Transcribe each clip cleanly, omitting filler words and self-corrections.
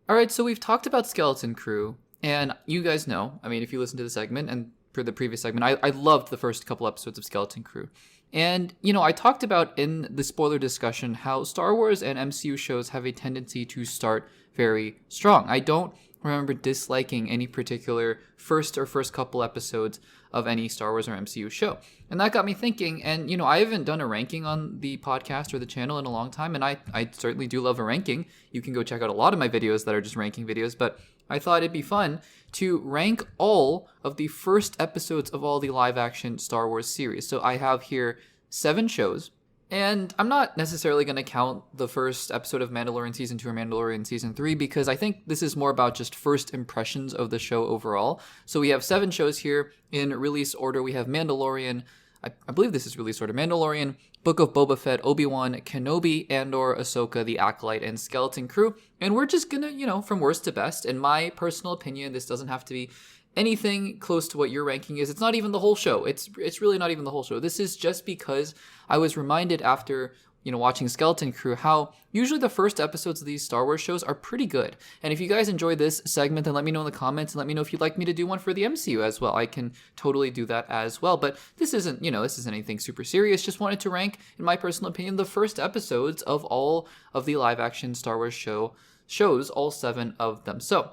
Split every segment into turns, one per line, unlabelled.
All right, so we've talked about Skeleton Crew, and you guys know, I mean, if you listen to the segment and for the previous segment, I loved the first couple episodes of Skeleton Crew. And, I talked about in the spoiler discussion how Star Wars and MCU shows have a tendency to start very strong. I don't remember disliking any particular first couple episodes of any Star Wars or MCU show. And that got me thinking, and, I haven't done a ranking on the podcast or the channel in a long time, and I certainly do love a ranking. You can go check out a lot of my videos that are just ranking videos, but I thought it'd be fun to rank all of the first episodes of all the live-action Star Wars series. So I have here 7 shows, and I'm not necessarily going to count the first episode of Mandalorian Season 2 or Mandalorian Season 3 because I think this is more about just first impressions of the show overall. So we have 7 shows here in release order. We have Mandalorian, I believe this is release order, Mandalorian, Book of Boba Fett, Obi-Wan, Kenobi, Andor, Ahsoka, The Acolyte, and Skeleton Crew. And we're just going to, from worst to best. In my personal opinion, this doesn't have to be anything close to what your ranking is. It's not even the whole show. It's really not even the whole show. This is just because I was reminded after, watching Skeleton Crew how usually the first episodes of these Star Wars shows are pretty good. And if you guys enjoy this segment, then let me know in the comments and let me know if you'd like me to do one for the MCU as well. I can totally do that as well. But this isn't anything super serious. Just wanted to rank, in my personal opinion, the first episodes of all of the live action Star Wars shows, all 7 of them. So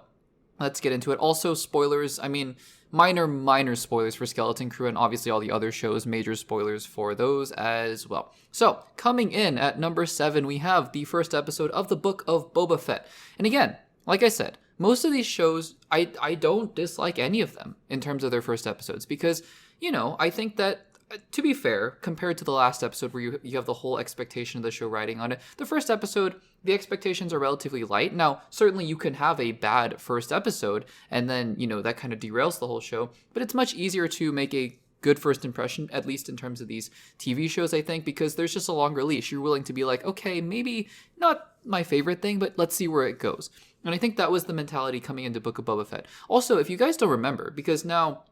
let's get into it. Also, spoilers. I mean, minor spoilers for Skeleton Crew, and obviously all the other shows, major spoilers for those as well. So, coming in at number 7, we have the first episode of the Book of Boba Fett. And again, like I said, most of these shows, I don't dislike any of them in terms of their first episodes because, I think that, to be fair, compared to the last episode where you have the whole expectation of the show riding on it, the first episode, the expectations are relatively light. Now, certainly you can have a bad first episode, and then, that kind of derails the whole show, but it's much easier to make a good first impression, at least in terms of these TV shows, I think, because there's just a longer leash. You're willing to be like, okay, maybe not my favorite thing, but let's see where it goes. And I think that was the mentality coming into Book of Boba Fett. Also, if you guys don't remember, because now,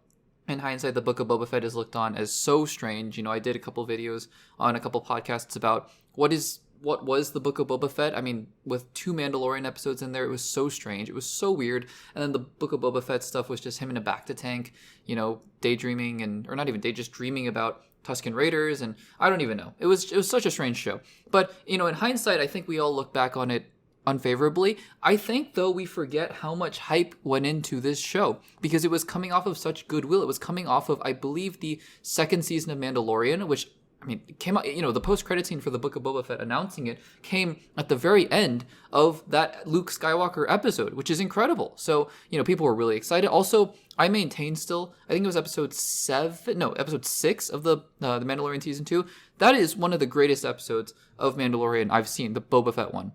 in hindsight, the Book of Boba Fett is looked on as so strange. I did a couple videos on a couple podcasts about what was the Book of Boba Fett. I mean, with 2 Mandalorian episodes in there, it was so strange. It was so weird. And then the Book of Boba Fett stuff was just him in a bacta tank, daydreaming just dreaming about Tusken Raiders. And I don't even know. It was such a strange show. But, in hindsight, I think we all look back on it unfavorably. I think, though, we forget how much hype went into this show because it was coming off of such goodwill. It was coming off of, I believe, the 2nd season of Mandalorian, which, it came out, the post-credit scene for the Book of Boba Fett announcing it came at the very end of that Luke Skywalker episode, which is incredible. So, people were really excited. Also, I maintain still, I think it was episode 6 of the Mandalorian season 2. That is one of the greatest episodes of Mandalorian I've seen, the Boba Fett one.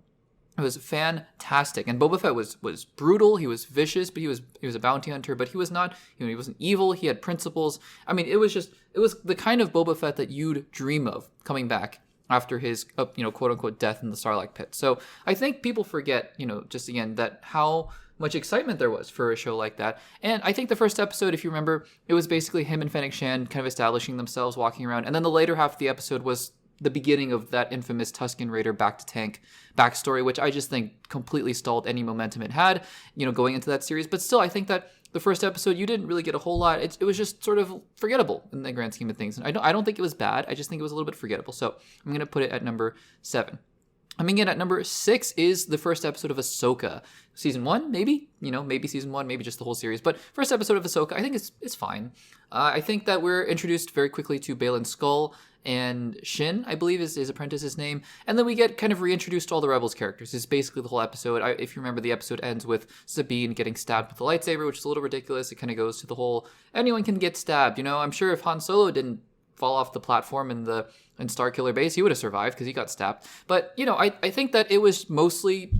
It was fantastic, and Boba Fett was brutal. He was vicious, but he was a bounty hunter. But he was not, he wasn't evil. He had principles. I mean, it was the kind of Boba Fett that you'd dream of coming back after his, quote unquote death in the Sarlacc pit. So I think people forget, just again that how much excitement there was for a show like that. And I think the first episode, if you remember, it was basically him and Fennec Shand kind of establishing themselves, walking around, and then the later half of the episode was the beginning of that infamous Tusken Raider back-to-tank backstory, which I just think completely stalled any momentum it had, going into that series. But still, I think that the first episode, you didn't really get a whole lot. It was just sort of forgettable in the grand scheme of things. And I don't think it was bad. I just think it was a little bit forgettable. So I'm going to put it at number 7. Coming in at number 6 is the first episode of Ahsoka. Season 1, maybe? Maybe season 1, maybe just the whole series. But first episode of Ahsoka, I think it's fine. I think that we're introduced very quickly to Baylan Skoll and Shin, I believe is his apprentice's name. And then we get kind of reintroduced to all the Rebels characters. It's basically the whole episode. If you remember, the episode ends with Sabine getting stabbed with a lightsaber, which is a little ridiculous. It kind of goes to the whole, anyone can get stabbed. I'm sure if Han Solo didn't fall off the platform in Starkiller Base, he would have survived because he got stabbed. But, I think that it was mostly,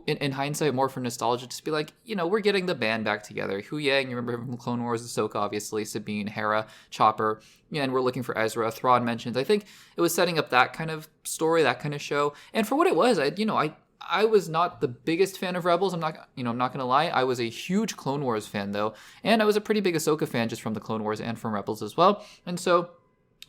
in hindsight, more for nostalgia, just be like, we're getting the band back together. Hu Yang, you remember him from Clone Wars, Ahsoka, obviously, Sabine, Hera, Chopper, and we're looking for Ezra. Thrawn mentions. I think it was setting up that kind of story, that kind of show. And for what it was, I was not the biggest fan of Rebels. I'm not going to lie. I was a huge Clone Wars fan, though. And I was a pretty big Ahsoka fan just from the Clone Wars and from Rebels as well. And so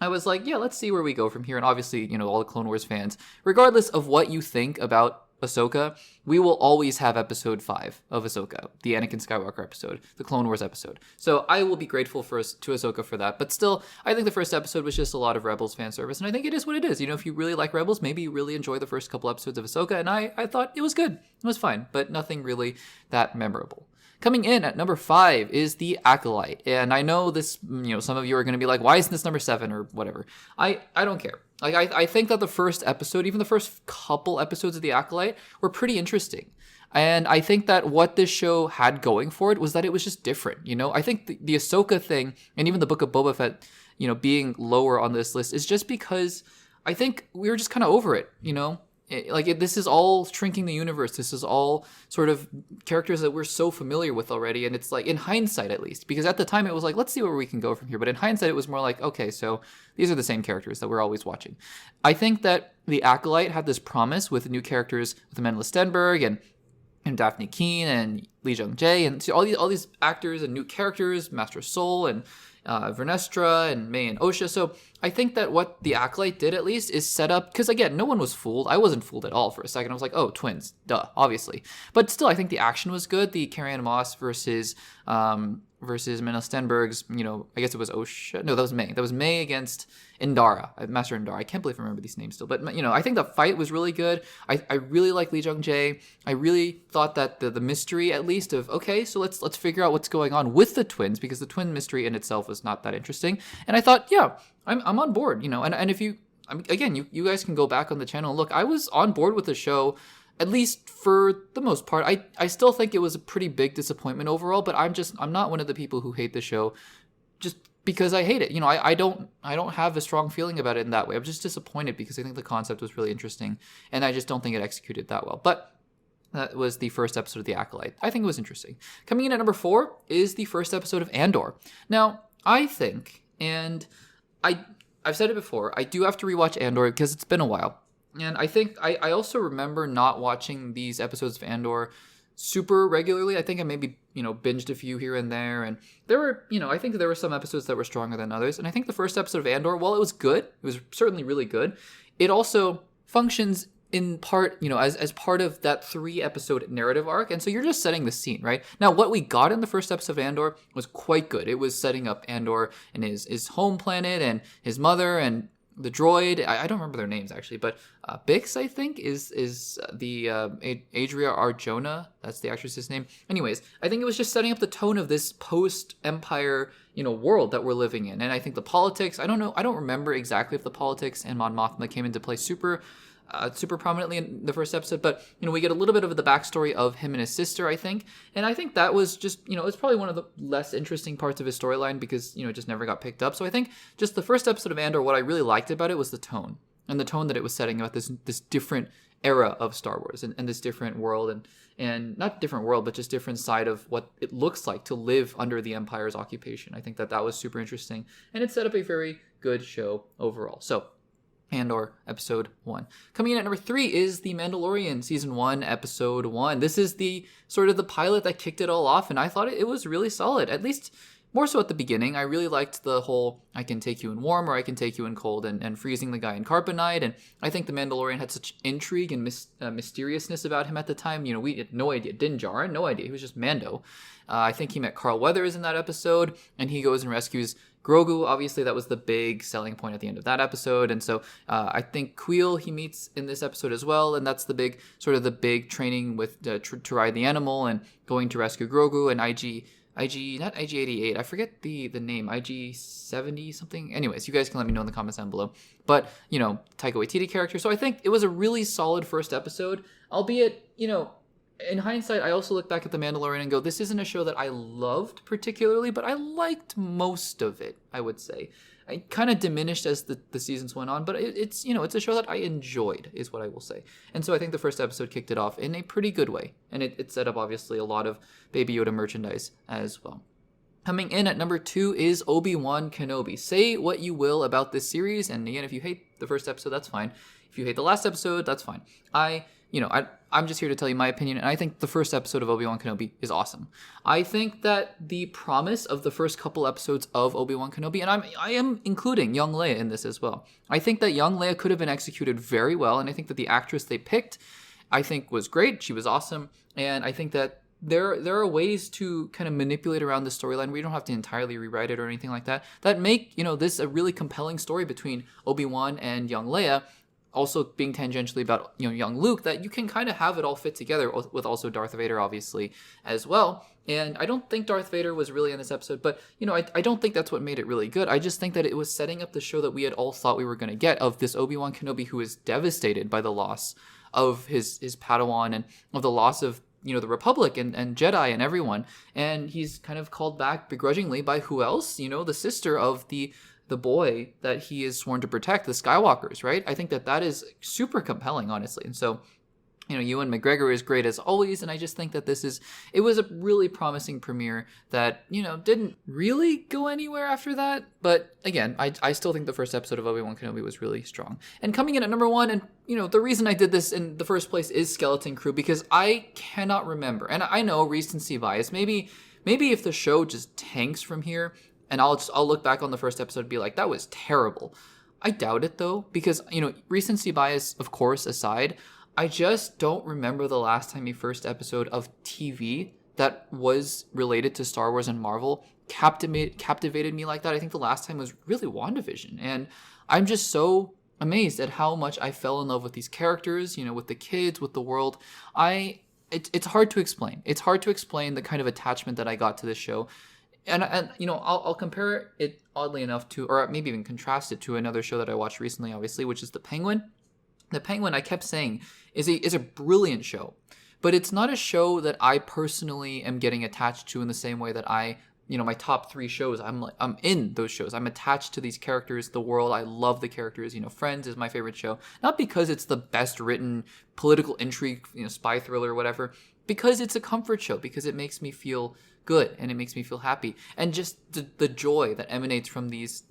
I was like, yeah, let's see where we go from here. And obviously, all the Clone Wars fans, regardless of what you think about Ahsoka, we will always have episode 5 of Ahsoka, the Anakin Skywalker episode, the Clone Wars episode. So I will be grateful to Ahsoka for that. But still, I think the first episode was just a lot of Rebels fan service, and I think it is what it is. You know, if you really like Rebels, maybe you really enjoy the first couple episodes of Ahsoka, and I thought it was good. It was fine, but nothing really that memorable. Coming in at number 5 is The Acolyte. And I know this, some of you are going to be like, why isn't this number 7 or whatever? I don't care. Like, I think that the first episode, even the first couple episodes of The Acolyte, were pretty interesting. And I think that what this show had going for it was that it was just different, I think the Ahsoka thing, and even the Book of Boba Fett, being lower on this list is just because I think we were just kind of over it, this is all shrinking the universe. This is all sort of characters that we're so familiar with already. And it's like, in hindsight at least, because at the time it was like, let's see where we can go from here. But in hindsight, it was more like, okay, so these are the same characters that we're always watching. I think that The Acolyte had this promise with new characters with Amanda Stenberg and Daphne Keane and Lee Jung-jae and all these actors and new characters, Master Soul and Vernestra and May and Osha. So I think that what The Acolyte did at least is set up, because again, no one was fooled. I wasn't fooled at all for a second. I was like, oh, twins, duh, obviously. But still, I think the action was good. The Carrie-Anne Moss versus Amanda Stenberg's, I guess it was Osha. No, that was May. That was May against Indara, Master Indara. I can't believe I remember these names still. But, I think the fight was really good. I really like Lee Jung-jae. I really thought that the mystery, at least, of, okay, so let's figure out what's going on with the twins, because the twin mystery in itself was not that interesting. And I thought, yeah, I'm on board, and if you, again, you guys can go back on the channel and look, I was on board with the show, at least for the most part. I still think it was a pretty big disappointment overall, but I'm not one of the people who hate the show just because I hate it. I don't have a strong feeling about it in that way. I'm just disappointed because I think the concept was really interesting, and I just don't think it executed that well. But that was the first episode of The Acolyte. I think it was interesting. Coming in at number 4 is the first episode of Andor. Now, I think, and I've said it before, I do have to rewatch Andor because it's been a while. And I think I also remember not watching these episodes of Andor super regularly. I think I maybe, binged a few here and there. And there were, I think there were some episodes that were stronger than others. And I think the first episode of Andor, while it was good, it was certainly really good, it also functions in part, as part of that 3-episode narrative arc. And so you're just setting the scene, right? Now, what we got in the first episode of Andor was quite good. It was setting up Andor and his home planet and his mother and the droid. I don't remember their names, actually, but Bix, I think, is the Adria Arjona. That's the actress's name. Anyways, I think it was just setting up the tone of this post-Empire, world that we're living in. And I think the politics, I don't know, I don't remember exactly if the politics and Mon Mothma came into play super prominently in the first episode, but we get a little bit of the backstory of him and his sister, I think, and I think that was just it's probably one of the less interesting parts of his storyline because it just never got picked up. So I think just the first episode of Andor, what I really liked about it was the tone that it was setting about this different era of Star Wars and this different world and not different world, but just different side of what it looks like to live under the Empire's occupation. I think that was super interesting, and it set up a very good show overall. So Andor, episode 1. Coming in at number 3 is The Mandalorian, season 1, episode 1. This is the sort of the pilot that kicked it all off, and I thought it was really solid, at least more so at the beginning. I really liked the whole, I can take you in warm or I can take you in cold, and freezing the guy in carbonite, and I think The Mandalorian had such intrigue and mysteriousness about him at the time. We had no idea. Din Djarin, no idea. He was just Mando. I think he met Carl Weathers in that episode, and he goes and rescues Grogu. Obviously, that was the big selling point at the end of that episode. And so I think Kuiil he meets in this episode as well. And that's the big training with to ride the animal and going to rescue Grogu and not IG-88. I forget the name, IG-70 something. Anyways, you guys can let me know in the comments down below. But, Taika Waititi character. So I think it was a really solid first episode, albeit, in hindsight, I also look back at The Mandalorian and go, this isn't a show that I loved particularly, but I liked most of it, I would say. I kind of diminished as the seasons went on, but it's a show that I enjoyed, is what I will say. And so I think the first episode kicked it off in a pretty good way. And it set up, obviously, a lot of Baby Yoda merchandise as well. Coming in at number 2 is Obi-Wan Kenobi. Say what you will about this series, and again, if you hate the first episode, that's fine. If you hate the last episode, that's fine. I'm just here to tell you my opinion, and I think the first episode of Obi-Wan Kenobi is awesome. I think that the promise of the first couple episodes of Obi-Wan Kenobi, and I am including young Leia in this as well. I think that young Leia could have been executed very well, and I think that the actress they picked I think was great. She was awesome. And I think that there are ways to kind of manipulate around the storyline where you don't have to entirely rewrite it or anything like that, that make, this a really compelling story between Obi-Wan and young Leia, also being tangentially about, young Luke, that you can kind of have it all fit together with also Darth Vader, obviously, as well. And I don't think Darth Vader was really in this episode, but, I don't think that's what made it really good. I just think that it was setting up the show that we had all thought we were going to get, of this Obi-Wan Kenobi who is devastated by the loss of his Padawan, and of the loss of, the Republic and Jedi and everyone. And he's kind of called back begrudgingly by who else? The sister of the boy that he is sworn to protect, the Skywalkers, right? I think that is super compelling, honestly. And so, Ewan McGregor is great as always, and I just think that it was a really promising premiere that, didn't really go anywhere after that. But again, I still think the first episode of Obi-Wan Kenobi was really strong. And coming in at number 1, and, the reason I did this in the first place is Skeleton Crew, because I cannot remember, and I know recency bias, maybe if the show just tanks from here, and I'll look back on the first episode and be like, that was terrible. I doubt it, though, because, recency bias, of course, aside, I just don't remember the last time a first episode of TV that was related to Star Wars and Marvel captivated me like that. I think the last time was really WandaVision. And I'm just so amazed at how much I fell in love with these characters, with the kids, with the world. It's hard to explain. It's hard to explain the kind of attachment that I got to this show. And I'll compare it, oddly enough, to, or maybe even contrast it to another show that I watched recently, obviously, which is The Penguin. The Penguin, I kept saying, is a brilliant show, but it's not a show that I personally am getting attached to in the same way that my top 3 shows, I'm in those shows. I'm attached to these characters, the world. I love the characters. Friends is my favorite show, not because it's the best written political intrigue, spy thriller or whatever, because it's a comfort show, because it makes me feel good and it makes me feel happy, and just the joy that emanates from these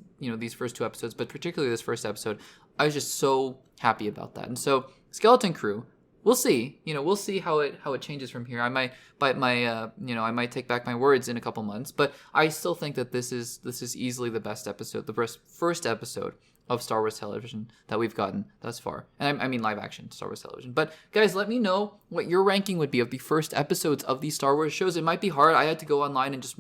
first 2 episodes, but particularly this first episode, I was just so happy about that. And so Skeleton Crew, we'll see. We'll see how it changes from here. I might bite my I might take back my words in a couple months, but I still think that this is easily the best episode, the first episode of Star Wars television that we've gotten thus far. And I mean live action Star Wars television. But guys, let me know what your ranking would be of the first episodes of these Star Wars shows. It might be hard. I had to go online and just,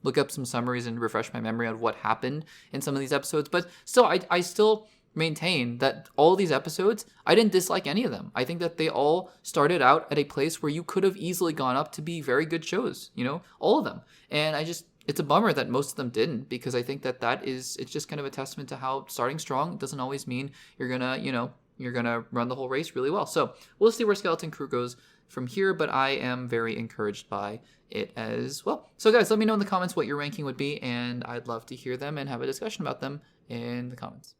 look up some summaries and refresh my memory on what happened in some of these episodes. But still, I still maintain that all these episodes, I didn't dislike any of them. I think that they all started out at a place where you could have easily gone up to be very good shows, all of them. And it's a bummer that most of them didn't, because I think it's just kind of a testament to how starting strong doesn't always mean you're gonna run the whole race really well. So we'll see where Skeleton Crew goes from here, but I am very encouraged by it as well. So guys, let me know in the comments what your ranking would be, and I'd love to hear them and have a discussion about them in the comments.